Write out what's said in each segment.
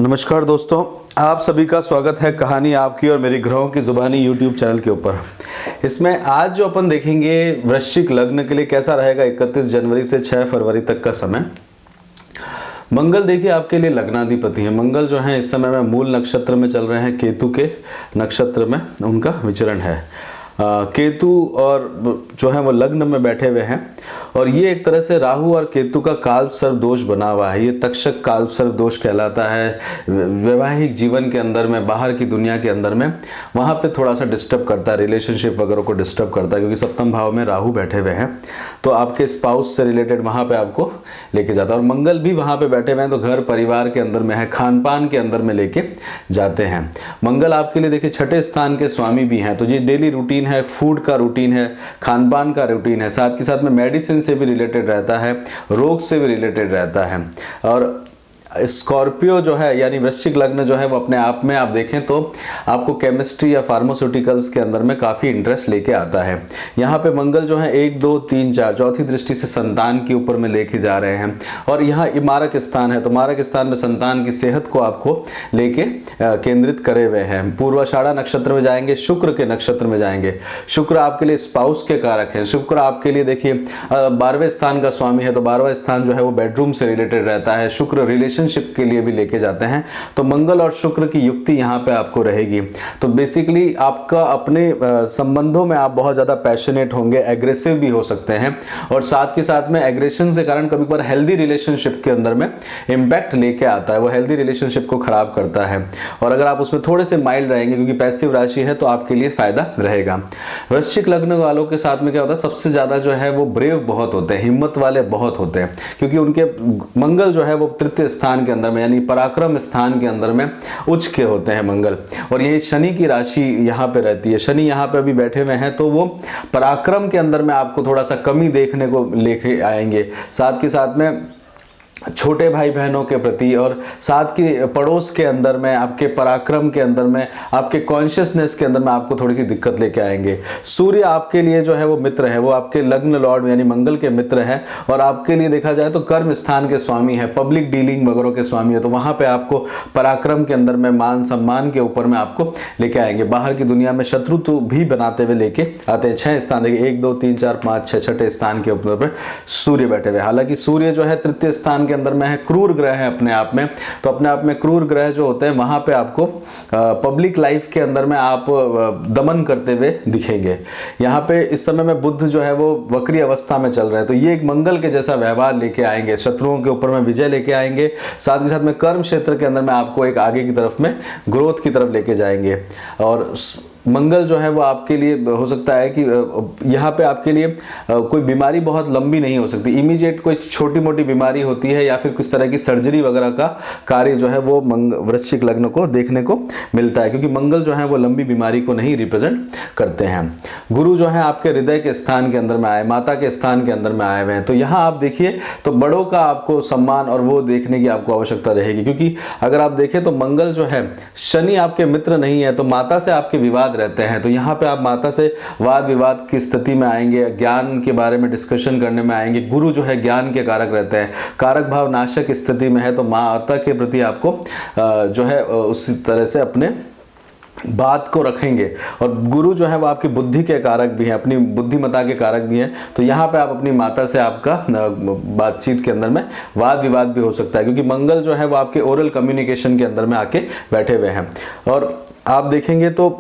नमस्कार दोस्तों, आप सभी का स्वागत है कहानी आपकी और मेरी ग्रहों की जुबानी यूट्यूब चैनल के ऊपर। इसमें आज जो अपन देखेंगे वृश्चिक लग्न के लिए कैसा रहेगा 31 जनवरी से 6 फरवरी तक का समय। मंगल देखिए आपके लिए लग्नाधिपति है। मंगल जो है इस समय में मूल नक्षत्र में चल रहे हैं, केतु के नक्षत्र में उनका विचरण है। केतु और जो है वो लग्न में बैठे हुए हैं और ये एक तरह से राहु और केतु का काल सर्प दोष बना हुआ है। ये तक्षक काल सर्प दोष कहलाता है। वैवाहिक जीवन के अंदर में, बाहर की दुनिया के अंदर में वहाँ पे थोड़ा सा डिस्टर्ब करता है, रिलेशनशिप वगैरह को डिस्टर्ब करता है, क्योंकि सप्तम भाव में राहु बैठे हुए हैं तो आपके स्पाउस से रिलेटेड वहाँ पे आपको लेके जाता है। और मंगल भी वहाँ पे बैठे हुए हैं तो घर परिवार के अंदर में है, खान पान के अंदर में लेके जाते हैं। मंगल आपके लिए देखिए छठे स्थान के स्वामी भी हैं, तो ये डेली रूटीन है, फूड का रूटीन है, खान पान का रूटीन है, साथ के साथ में मेडिसिन से भी रिलेटेड रहता है, रोग से भी रिलेटेड रहता है। और स्कॉर्पियो जो है यानी वृश्चिक लग्न जो है वो अपने आप में आप देखें तो आपको केमिस्ट्री या फार्मास्यूटिकल्स के अंदर में काफ़ी इंटरेस्ट लेके आता है। यहाँ पे मंगल जो है 1, 2, 3, 4 चौथी दृष्टि से संतान के ऊपर में लेके जा रहे हैं और यहाँ मारक स्थान है, तो मारक स्थान में संतान की सेहत को आपको लेके केंद्रित करे हुए हैं। पूर्वाषाढ़ा नक्षत्र में जाएंगे, शुक्र के नक्षत्र में जाएंगे। शुक्र आपके लिए स्पाउस के कारक है। शुक्र आपके लिए देखिए 12वें स्थान का स्वामी है, तो 12वां स्थान जो है वो बेडरूम से रिलेटेड रहता है। शुक्र रिलेशनशिप के लिए भी लेके जाते हैं, तो मंगल और शुक्र की युक्ति यहाँ पे आपको रहेगी। तो बेसिकली आपका अपने संबंधों में आप बहुत ज़्यादा पैशनेट होंगे, एग्रेसिव भी हो सकते हैं और साथ के साथ में एग्रेशन से कारण कभी कभार हेल्दी रिलेशनशिप के अंदर में इम्पैक्ट लेके आता है, वो हेल्दी रिलेशनशिप को खराब करता है। और अगर आप उसमें थोड़े से माइल्ड रहेंगे क्योंकि पैसिव राशि है तो आपके लिए फायदा रहेगा। वृश्चिक लग्न वालों के साथ में क्या होता है, सबसे ज़्यादा जो है वो ब्रेव बहुत होते हैं, हिम्मत वाले बहुत होते हैं, क्योंकि उनके मंगल जो है वो तृतीय स्थान के अंदर में यानी पराक्रम स्थान के अंदर में उच्च के होते हैं मंगल। और ये शनि की राशि यहाँ पे रहती है, शनि यहाँ पे अभी बैठे हुए हैं तो वो पराक्रम के अंदर में आपको थोड़ा सा कमी देखने को लेके आएंगे। साथ के साथ में छोटे भाई बहनों के प्रति और साथ के पड़ोस के अंदर में आपके पराक्रम के अंदर में आपके कॉन्शियसनेस के अंदर में आपको थोड़ी सी दिक्कत लेके आएंगे। सूर्य आपके लिए जो है वो मित्र है, वो आपके लग्न लॉर्ड यानी मंगल के मित्र हैं और आपके लिए देखा जाए तो कर्म स्थान के स्वामी है, पब्लिक डीलिंग वगैरह के स्वामी है, तो वहाँ पे आपको पराक्रम के अंदर में मान सम्मान के ऊपर में आपको लेके आएंगे। बाहर की दुनिया में शत्रुत्व भी बनाते हुए लेके आते हैं। 6 स्थान देखिए 1, 2, 3, 4, 5, 6 छठे स्थान के ऊपर सूर्य बैठे हुए। हालांकि सूर्य जो है तृतीय स्थान के अंदर में है, क्रूर ग्रह है अपने आप में, तो अपने आप में क्रूर ग्रह जो होते हैं वहां पे आपको पब्लिक लाइफ के अंदर में आप दमन करते हुए दिखेंगे। यहाँ पे इस समय में बुध जो है वो वक्री अवस्था में चल रहे हैं, तो ये एक मंगल के जैसा व्यवहार लेके आएंगे, शत्रुओं के ऊपर में विजय लेके आएंगे। साथ ही साथ में कर्म क्षेत्र के अंदर में आपको एक आगे की तरफ में ग्रोथ की तरफ लेके जाएंगे। और मंगल जो है वो आपके लिए हो सकता है कि यहाँ पे आपके लिए कोई बीमारी बहुत लंबी नहीं हो सकती, इमीडिएट कोई छोटी मोटी बीमारी होती है या फिर किस तरह की सर्जरी वगैरह का कार्य जो है वो वृश्चिक लग्न को देखने को मिलता है, क्योंकि मंगल जो है वो लंबी बीमारी को नहीं रिप्रेजेंट करते हैं। गुरु जो है आपके हृदय के स्थान के अंदर में आए, माता के स्थान के अंदर में आए हुए हैं, तो यहाँ आप देखिए तो बड़ों का आपको सम्मान और वो देखने की आपको आवश्यकता रहेगी, क्योंकि अगर आप देखें तो मंगल जो है, शनि आपके मित्र नहीं है तो माता से आपके विवाद रहते हैं, तो यहाँ पे आप माता से वाद विवाद की स्थिति में आएंगे, ज्ञान के बारे में डिस्कशन करने में आएंगे। गुरु जो है ज्ञान के कारक रहते हैं, कारक भाव नाशक स्थिति में है, तो माता के प्रति आपको जो है उसी तरह से अपने बात को रखेंगे। और गुरु जो है वो आपकी बुद्धि के कारक भी हैं, अपनी बुद्धिमत्ता के कारक भी हैं, तो यहाँ पे आप अपनी माता से आपका बातचीत के अंदर में वाद विवाद भी हो सकता है, क्योंकि मंगल जो है वो आपके ओरल कम्युनिकेशन के अंदर में आके बैठे हुए हैं। और आप देखेंगे तो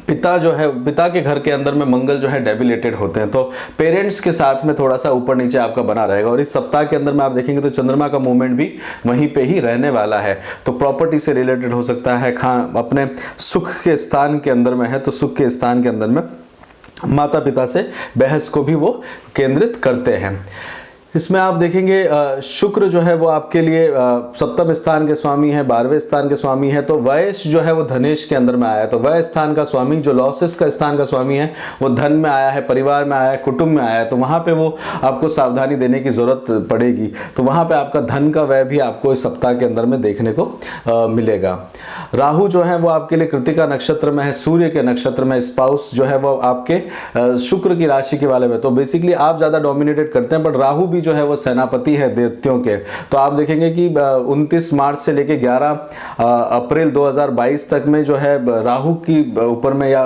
पिता जो है, पिता के घर के अंदर में मंगल जो है डेबिलेटेड होते हैं, तो पेरेंट्स के साथ में थोड़ा सा ऊपर नीचे आपका बना रहेगा। और इस सप्ताह के अंदर में आप देखेंगे तो चंद्रमा का मूवमेंट भी वहीं पे ही रहने वाला है, तो प्रॉपर्टी से रिलेटेड हो सकता है। अपने सुख के स्थान के अंदर में है, तो सुख के स्थान के अंदर में माता पिता से बहस को भी वो केंद्रित करते हैं। इसमें आप देखेंगे शुक्र जो है वो आपके लिए सप्तम स्थान के स्वामी है, 12वें स्थान के स्वामी है, तो वयस जो है वो धनेश के अंदर में आया है, तो वय स्थान का स्वामी जो लॉसेस का स्थान का स्वामी है वो धन में आया है, परिवार में आया है, कुटुंब में आया है, तो वहाँ पे वो आपको सावधानी देने की जरूरत पड़ेगी। तो वहाँ पे आपका धन का व्यय भी आपको इस सप्ताह के अंदर में देखने को मिलेगा। राहु जो है वो आपके लिए कृतिका नक्षत्र में है, सूर्य के नक्षत्र में, स्पाउस जो है वो आपके शुक्र की राशि के वाले में, तो बेसिकली आप ज़्यादा डोमिनेटेड करते हैं, बट राहु भी जो है वो सेनापति है दैत्यों के। तो आप देखेंगे कि 29 मार्च से लेके 11 अप्रैल 2022 तक में जो है राहु की ऊपर में या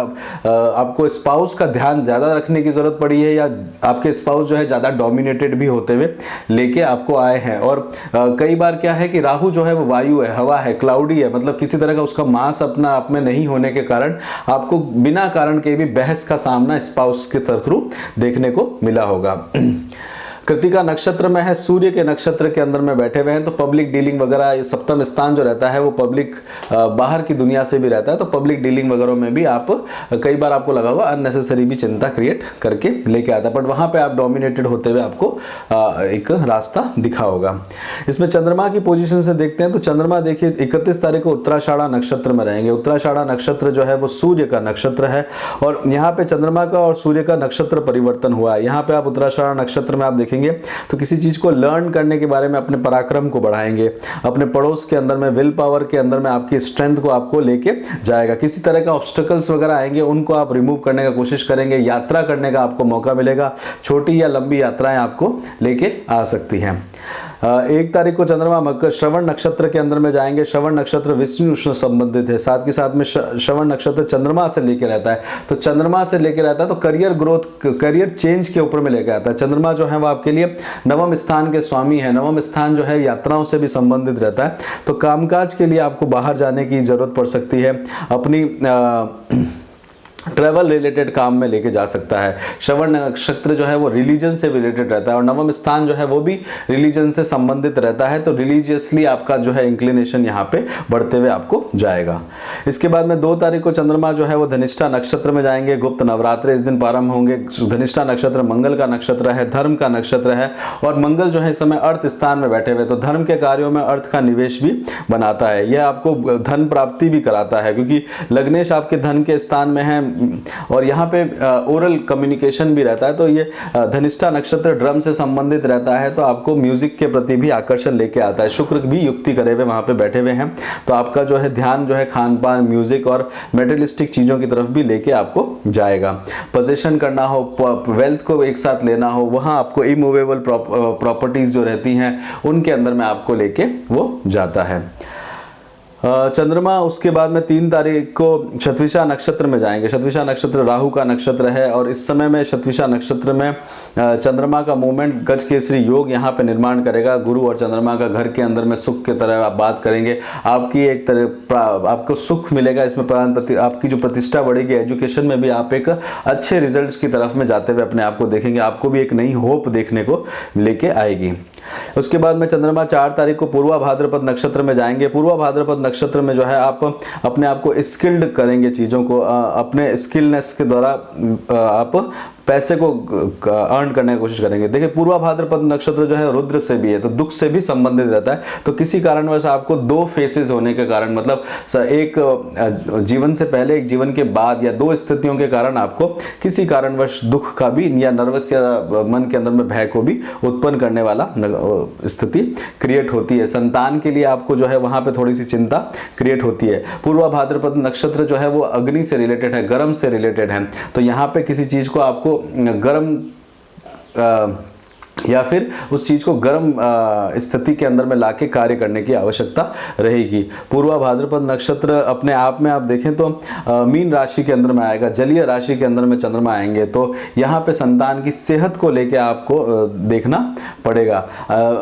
आपको स्पाउस का ध्यान ज़्यादा रखने की ज़रूरत पड़ी है, या आपके स्पाउस जो है ज़्यादा डोमिनेटेड भी होते हुए लेके आपको आए हैं। और कई बार क्या है कि राहु जो है वो वायु है, हवा है, क्लाउडी है, मतलब किसी तरह का उसका मास अपना आप में नहीं होने के कारण आपको बिना कारण के भी बहस का सामना स्पाउस के थ्रू देखने को मिला होगा। कृतिका नक्षत्र में है, सूर्य के नक्षत्र के अंदर में बैठे हुए हैं, तो पब्लिक डीलिंग वगैरह, सप्तम स्थान जो रहता है वो पब्लिक बाहर की दुनिया से भी रहता है, तो पब्लिक डीलिंग वगैरह में भी आप कई बार आपको लगा होगा अननेसेसरी भी चिंता क्रिएट करके लेके आता है, बट वहां पे आप डोमिनेटेड होते हुए आपको एक रास्ता दिखा होगा। इसमें चंद्रमा की पोजीशन से देखते हैं तो चंद्रमा देखिए 31 तारीख को उत्तराषाढ़ा नक्षत्र में रहेंगे। उत्तराषाढ़ा नक्षत्र जो है वो सूर्य का नक्षत्र है, और यहाँ पे चंद्रमा का और सूर्य का नक्षत्र परिवर्तन हुआ है। यहाँ पे आप उत्तराषाढ़ा नक्षत्र में आप देखेंगे तो किसी चीज को लर्न करने के बारे में, अपने पराक्रम को बढ़ाएंगे, अपने पड़ोस के अंदर में विल पावर के अंदर में आपकी स्ट्रेंथ को आपको लेके जाएगा। किसी तरह का ऑब्स्टेकल्स वगैरह आएंगे उनको आप रिमूव करने का कोशिश करेंगे, यात्रा करने का आपको मौका मिलेगा, छोटी या लंबी यात्राएं आपको लेके आ सकती हैं। 1 तारीख को चंद्रमा मकर श्रवण नक्षत्र के अंदर में जाएंगे। श्रवण नक्षत्र विष्णु से संबंधित है, साथ के साथ में श्रवण नक्षत्र चंद्रमा से लेके रहता है, तो चंद्रमा से लेके रहता है तो करियर ग्रोथ, करियर चेंज के ऊपर में लेके आता है। चंद्रमा जो है वो आपके लिए नवम स्थान के स्वामी है। नवम स्थान जो है यात्राओं से भी संबंधित रहता है, तो कामकाज के लिए आपको बाहर जाने की जरूरत पड़ सकती है, अपनी ट्रैवल रिलेटेड काम में लेके जा सकता है। श्रवण नक्षत्र जो है वो रिलीजन से रिलेटेड रहता है, और नवम स्थान जो है वो भी रिलीजन से संबंधित रहता है, तो रिलीजियसली आपका जो है इंक्लिनेशन यहाँ पे बढ़ते हुए आपको जाएगा। इसके बाद में 2 तारीख को चंद्रमा जो है वो धनिष्ठा नक्षत्र में जाएंगे। गुप्त नवरात्र इस दिन प्रारंभ होंगे। धनिष्ठा नक्षत्र मंगल का नक्षत्र है, धर्म का नक्षत्र है, और मंगल जो है इस समय अर्थ स्थान में बैठे हुए, तो धर्म के कार्यों में अर्थ का निवेश भी बनाता है। यह आपको धन प्राप्ति भी कराता है, क्योंकि लग्नेश आपके धन के स्थान में है, और यहाँ पे ओरल कम्युनिकेशन भी रहता है, तो ये धनिष्ठा नक्षत्र ड्रम से संबंधित रहता है, तो आपको म्यूजिक के प्रति भी आकर्षण लेके आता है। शुक्र भी युक्ति करे हुए वहाँ पे बैठे हुए हैं, तो आपका जो है ध्यान जो है खान पान, म्यूजिक और मेटेरियलिस्टिक चीज़ों की तरफ भी लेके आपको जाएगा। पोजेशन करना हो, वेल्थ को एक साथ लेना हो, वहाँ आपको इमूवेबल प्रॉपर्टीज जो रहती हैं उनके अंदर में आपको लेके वो जाता है। चंद्रमा उसके बाद में 3 तारीख को शतविशा नक्षत्र में जाएंगे। शतविशा नक्षत्र राहु का नक्षत्र है, और इस समय में शतविशा नक्षत्र में चंद्रमा का मूवमेंट गज केसरी योग यहाँ पे निर्माण करेगा। गुरु और चंद्रमा का घर के अंदर में सुख के तरह आप बात करेंगे, आपकी एक तरह आपको सुख मिलेगा, इसमें आपकी जो प्रतिष्ठा बढ़ेगी, एजुकेशन में भी आप एक अच्छे रिजल्ट्स की तरफ में जाते हुए अपने आप को देखेंगे, आपको भी एक नई होप देखने को लेके आएगी। उसके बाद में चंद्रमा 4 तारीख को पूर्वा भाद्रपद नक्षत्र में जाएंगे। पूर्वा भाद्रपद नक्षत्र में जो है आप अपने आप को स्किल्ड करेंगे, चीज़ों को अपने स्किलनेस के द्वारा आप पैसे को अर्न करने की कोशिश करेंगे। देखिए पूर्वा भाद्रपद नक्षत्र जो है रुद्र से भी है, तो दुख से भी संबंधित रहता है, तो किसी कारणवश आपको 2 फेसेस होने के कारण, मतलब एक जीवन से पहले एक जीवन के बाद, या 2 स्थितियों के कारण आपको किसी कारणवश दुख का भी या नर्वस या मन के अंदर में भय को भी उत्पन्न करने वाला स्थिति क्रिएट होती है। संतान के लिए आपको जो है वहां पे थोड़ी सी चिंता क्रिएट होती है। पूर्वा भाद्रपद नक्षत्र जो है वो अग्नि से रिलेटेड है, गर्म से रिलेटेड है, तो यहाँ पे किसी चीज को आपको गर्म या फिर उस चीज़ को गर्म स्थिति के अंदर में लाके कार्य करने की आवश्यकता रहेगी। पूर्वा भाद्रपद नक्षत्र अपने आप में आप देखें तो मीन राशि के अंदर में आएगा, जलीय राशि के अंदर में चंद्रमा आएंगे, तो यहाँ पे संतान की सेहत को लेके आपको देखना पड़ेगा।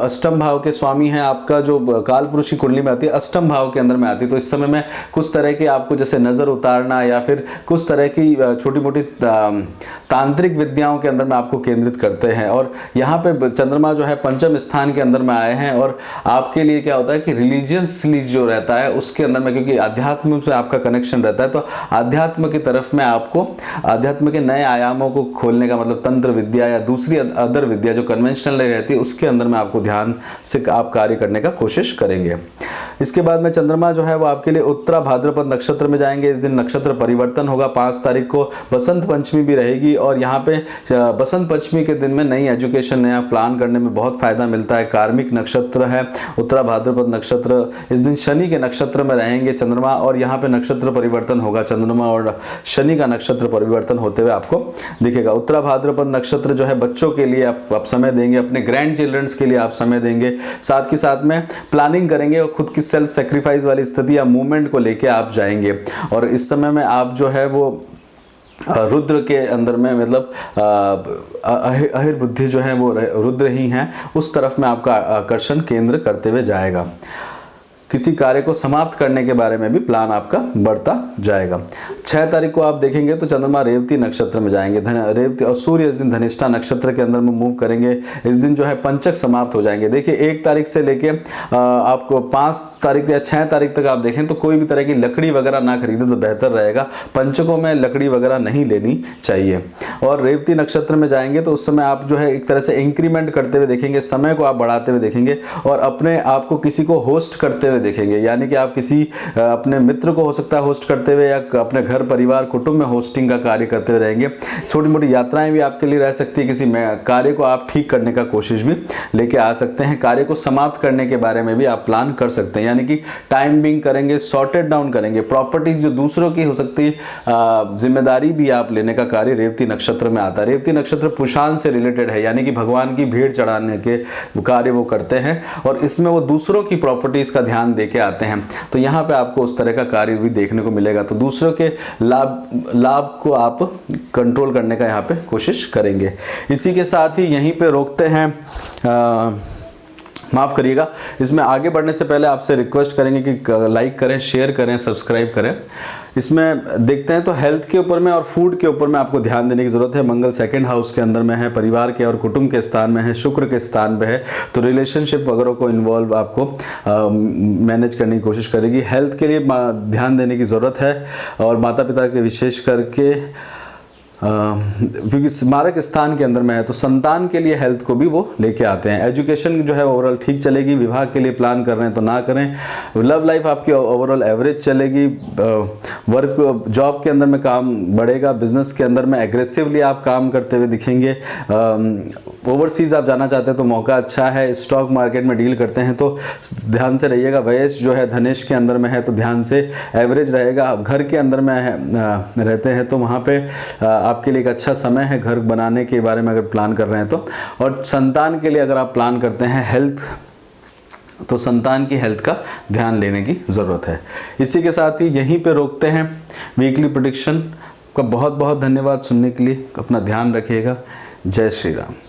अष्टम भाव के स्वामी हैं आपका, जो कालपुरुष की कुंडली में आती है, अष्टम भाव के अंदर में आती है, तो इस समय में कुछ तरह की आपको जैसे नज़र उतारना या फिर कुछ तरह की छोटी मोटी तांत्रिक विद्याओं के अंदर में आपको केंद्रित करते हैं। और यहाँ चंद्रमा जो है पंचम स्थान के अंदर में आए हैं, और आपके लिए क्या होता है कि रिलीजियसली जो रहता है उसके अंदर में, क्योंकि अध्यात्म से आपका कनेक्शन रहता है, तो अध्यात्म की तरफ में आपको अध्यात्म के नए आयामों को खोलने का, मतलब तंत्र विद्या या दूसरी अदर विद्या जो कन्वेंशनल रहती है उसके अंदर में आपको ध्यान से आप कार्य करने का कोशिश करेंगे। इसके बाद में चंद्रमा जो है वो आपके लिए उत्तरा भाद्रपद नक्षत्र में जाएंगे। इस दिन नक्षत्र परिवर्तन होगा। 5 तारीख को बसंत पंचमी भी रहेगी, और यहाँ पे बसंत पंचमी के दिन में नई एजुकेशन, नया हैं, प्लान करने में बहुत फायदा मिलता है। कार्मिक नक्षत्र है उत्तरा भाद्रपद नक्षत्र। इस दिन शनि के नक्षत्र में रहेंगे चंद्रमा, और यहाँ पे नक्षत्र परिवर्तन होगा, चंद्रमा और शनि का नक्षत्र परिवर्तन होते हुए आपको दिखेगा। उत्तरा भाद्रपद नक्षत्र जो है बच्चों के लिए आप समय देंगे, अपने ग्रैंड चिल्ड्रंस के लिए आप समय देंगे, साथ के साथ में प्लानिंग करेंगे और खुद की सेल्फ सेक्रीफाइस वाली स्थिति या मूवमेंट को लेके आप जाएंगे। और इस समय में आप जो है वो रुद्र के अंदर में, मतलब अहिर बुद्धि जो है वो रुद्र ही हैं, उस तरफ में आपका आकर्षण केंद्र करते हुए जाएगा। किसी कार्य को समाप्त करने के बारे में भी प्लान आपका बढ़ता जाएगा। 6 तारीख को आप देखेंगे तो चंद्रमा रेवती नक्षत्र में जाएंगे, रेवती और सूर्य इस दिन धनिष्ठा नक्षत्र के अंदर में मूव करेंगे। इस दिन जो है पंचक समाप्त हो जाएंगे। देखिए 1 तारीख से लेके आपको 5 तारीख या 6 तारीख तक आप देखें तो कोई भी तरह की लकड़ी वगैरह ना खरीदे तो बेहतर रहेगा। पंचकों में लकड़ी वगैरह नहीं लेनी चाहिए। और रेवती नक्षत्र में जाएंगे तो उस समय आप जो है एक तरह से इंक्रीमेंट करते हुए देखेंगे, समय को आप बढ़ाते हुए देखेंगे और अपने आप को किसी को होस्ट करते हुए देखेंगे। यानी कि आप किसी अपने मित्र को हो सकता है होस्ट करते हुए, या अपने घर परिवार कुटुंब में होस्टिंग का कार्य करते हुए रहेंगे। छोटी मोटी यात्राएं भी आपके लिए रह सकती है। किसी कार्य को आप ठीक करने का कोशिश भी लेके आ सकते हैं। कार्य को समाप्त करने के बारे में भी आप प्लान कर सकते हैं, यानी कि टाइम बिंग करेंगे, सॉर्टेड डाउन करेंगे। प्रॉपर्टीज जो दूसरों की हो सकती है जिम्मेदारी भी आप लेने का कार्य रेवती नक्षत्र में आता है। रेवती नक्षत्र पुषाण से रिलेटेड है, यानी कि भगवान की भीड़ चढ़ाने के कार्य वो करते हैं और इसमें वो दूसरों की प्रॉपर्टीज का ध्यान देके आते हैं। तो यहाँ पे आपको उस तरह का कार्य भी देखने को मिलेगा। तो दूसरों के लाभ को आप कंट्रोल करने का यहाँ पे कोशिश करेंगे। इसी के साथ ही यहीं पे रोकते हैं। माफ़ करिएगा, इसमें आगे बढ़ने से पहले आपसे रिक्वेस्ट करेंगे कि लाइक करें, शेयर करें, सब्सक्राइब करें। इसमें देखते हैं तो हेल्थ के ऊपर में और फूड के ऊपर में आपको ध्यान देने की ज़रूरत है। मंगल 2nd हाउस के अंदर में है, परिवार के और कुटुंब के स्थान में है, शुक्र के स्थान पे है, तो रिलेशनशिप वगैरह को इन्वॉल्व आपको मैनेज करने की कोशिश करेगी। हेल्थ के लिए ध्यान देने की ज़रूरत है और माता पिता के विशेष करके क्योंकि स्मारक स्थान के अंदर में है तो संतान के लिए हेल्थ को भी वो लेके आते हैं। एजुकेशन जो है ओवरऑल ठीक चलेगी। विवाह के लिए प्लान कर रहे हैं तो ना करें। लव लाइफ आपकी ओवरऑल एवरेज चलेगी। वर्क जॉब के अंदर में काम बढ़ेगा। बिजनेस के अंदर में एग्रेसिवली आप काम करते हुए दिखेंगे। ओवरसीज आप जाना चाहते हैं तो मौका अच्छा है। स्टॉक मार्केट में डील करते हैं तो ध्यान से रहिएगा। वयस जो है धनेश के अंदर में है तो ध्यान से एवरेज रहेगा। घर के अंदर में रहते हैं तो वहाँ पे आपके लिए एक अच्छा समय है घर बनाने के बारे में अगर प्लान कर रहे हैं तो। और संतान के लिए अगर आप प्लान करते हैं हेल्थ, तो संतान की हेल्थ का ध्यान लेने की ज़रूरत है। इसी के साथ ही यहीं पे रोकते हैं वीकली प्रेडिक्शन का। बहुत बहुत धन्यवाद सुनने के लिए। अपना ध्यान रखिएगा। जय श्री राम।